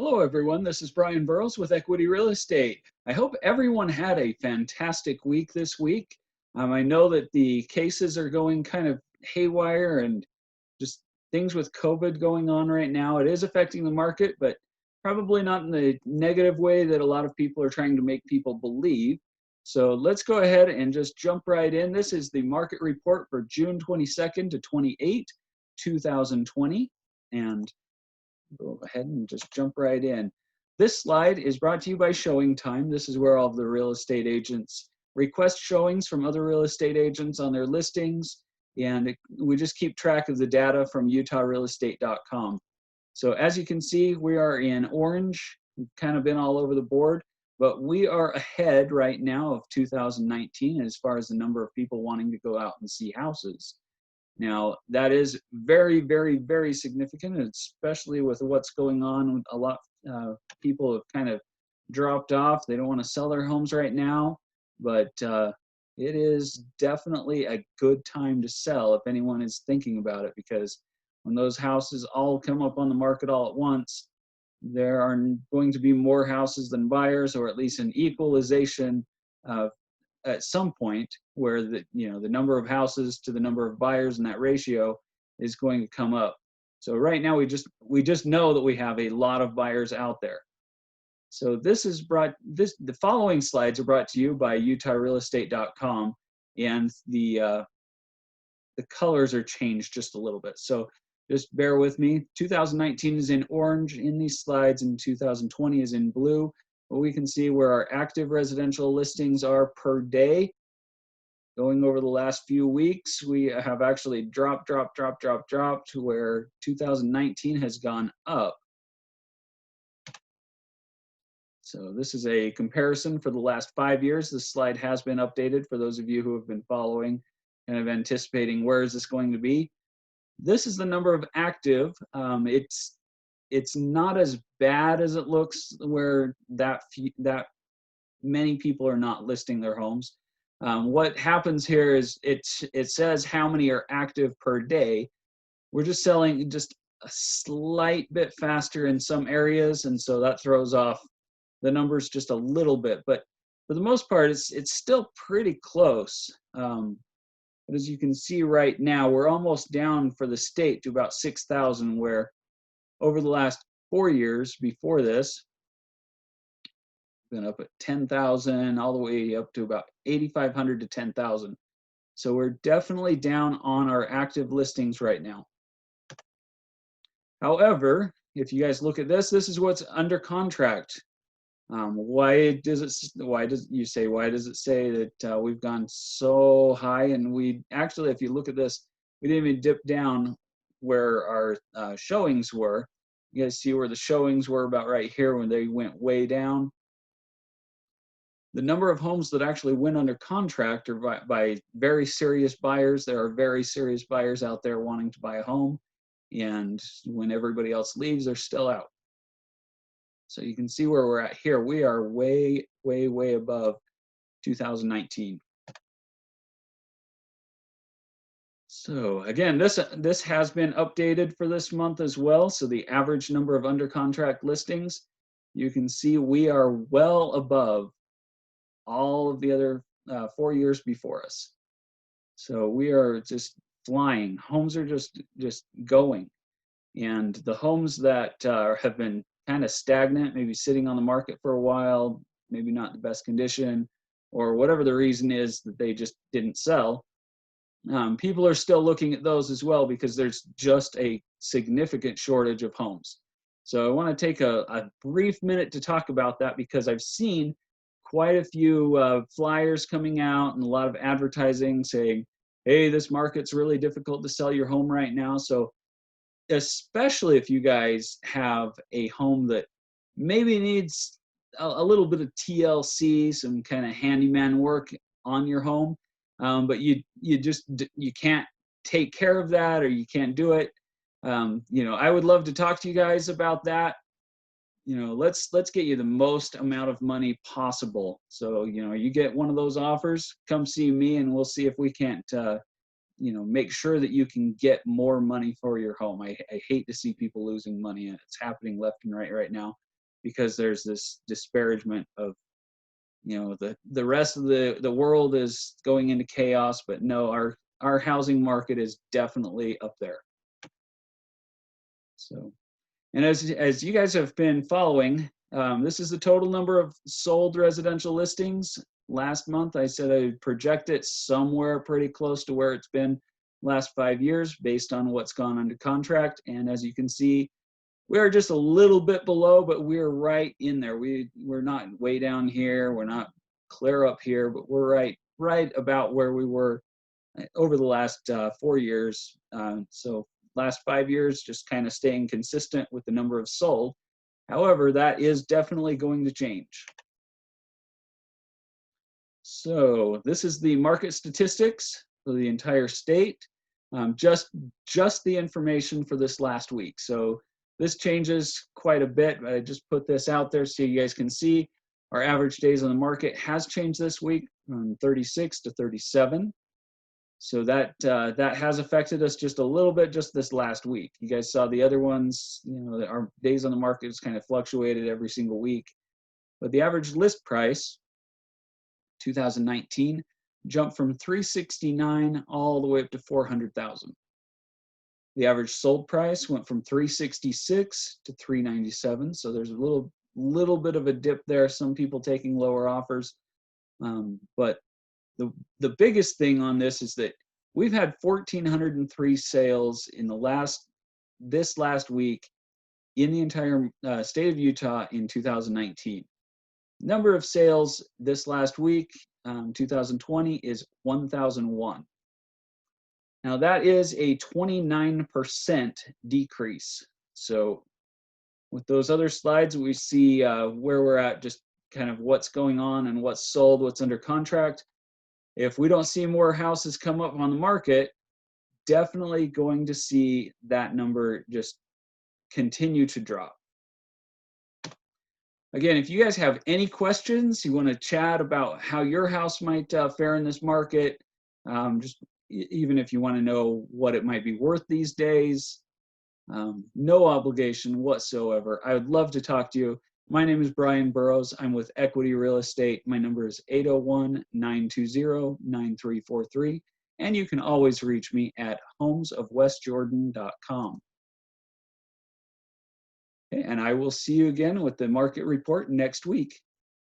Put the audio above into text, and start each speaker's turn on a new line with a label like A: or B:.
A: Hello, everyone. This is Brian Burrows with Equity Real Estate. I hope everyone had a fantastic week this week. I know that the cases are going kind of haywire and just things with COVID going on right now. It is affecting the market, but probably not in the negative way that a lot of people are trying to make people believe. So let's go ahead and just jump right in. This is the market report for June 22nd to 28, 2020. And go ahead and just jump right in. This slide is brought to you by Showing Time. This is where all of the real estate agents request showings from other real estate agents on their listings, and we just keep track of the data from utahrealestate.com. So as you can see, we are in orange. We've kind of been all over the board, but we are ahead right now of 2019 as far as the number of people wanting to go out and see houses. Now, that is very, very, very significant, especially with what's going on. A lot of people have kind of dropped off. They don't want to sell their homes right now, but it is definitely a good time to sell if anyone is thinking about it, because when those houses all come up on the market all at once, there are going to be more houses than buyers, or at least an equalization at some point where the number of houses to the number of buyers in that ratio is going to come up. So right now we just know that we have a lot of buyers out there. So the following slides are brought to you by utahrealestate.com, and the colors are changed just a little bit. So just bear with me. 2019 is in orange in these slides, and 2020 is in blue. But we can see where our active residential listings are per day. Going over the last few weeks, we have actually dropped to where 2019 has gone up. So this is a comparison for the last 5 years. This slide has been updated for those of you who have been following, kind of anticipating where is this going to be. This is the number of active. It's not as bad as it looks, where that many people are not listing their homes. What happens here is it says how many are active per day. We're just selling just a slight bit faster in some areas, and so that throws off the numbers just a little bit. But for the most part, it's still pretty close. But as you can see right now, we're almost down for the state to about 6,000, where over the last 4 years before this, been up at 10,000 all the way up to about 8,500 to 10,000. So we're definitely down on our active listings right now. However, if you guys look at this is what's under contract. Why does it say that we've gone so high? And we actually, if you look at this, we didn't even dip down where our showings were. You guys see where the showings were about right here when they went way down. The number of homes that actually went under contract are by very serious buyers. There are very serious buyers out there wanting to buy a home, and when everybody else leaves, they're still out. So you can see where we're at here. We are way, way, way above 2019. So again, this has been updated for this month as well. So the average number of under contract listings, you can see we are well above all of the other 4 years before us. So we are just flying. Homes are just going. And the homes that have been kind of stagnant, maybe sitting on the market for a while, maybe not in the best condition, or whatever the reason is that they just didn't sell, people are still looking at those as well, because there's just a significant shortage of homes. So I want to take a brief minute to talk about that, because I've seen quite a few flyers coming out and a lot of advertising saying, hey, this market's really difficult to sell your home right now. So especially if you guys have a home that maybe needs a little bit of TLC, some kind of handyman work on your home, but you can't take care of that, or you can't do it. I would love to talk to you guys about that. Let's get you the most amount of money possible. So, you get one of those offers, come see me, and we'll see if we can't make sure that you can get more money for your home. I hate to see people losing money, and it's happening left and right now. because there's this disparagement of, the rest of the world is going into chaos, but no, our housing market is definitely up there. So, and as you guys have been following, this is the total number of sold residential listings. Last month, I said I would project it somewhere pretty close to where it's been last 5 years based on what's gone under contract. And as you can see, we are just a little bit below, but we're right in there. We're not way down here. We're not clear up here, but we're right about where we were over the last 4 years. So last 5 years, just kind of staying consistent with the number of sold. However, that is definitely going to change. So this is the market statistics for the entire state. Just the information for this last week. So this changes quite a bit. I just put this out there so you guys can see our average days on the market has changed this week from 36 to 37. So that has affected us just a little bit just this last week. You guys saw the other ones, our days on the market has kind of fluctuated every single week. But the average list price, 2019, jumped from 369 all the way up to 400,000. The average sold price went from 366 to 397. So there's a little bit of a dip there. Some people taking lower offers. But the biggest thing on this is that we've had 1,403 sales in this last week in the entire state of Utah in 2019. Number of sales this last week, 2020, is 1,001. Now that is a 29% decrease. So with those other slides, we see where we're at, just kind of what's going on and what's sold, what's under contract. If we don't see more houses come up on the market, definitely going to see that number just continue to drop. Again, if you guys have any questions, you want to chat about how your house might fare in this market, just even if you want to know what it might be worth these days, no obligation whatsoever. I would love to talk to you. My name is Brian Burrows. I'm with Equity Real Estate. My number is 801-920-9343. And you can always reach me at homesofwestjordan.com. Okay, and I will see you again with the market report next week.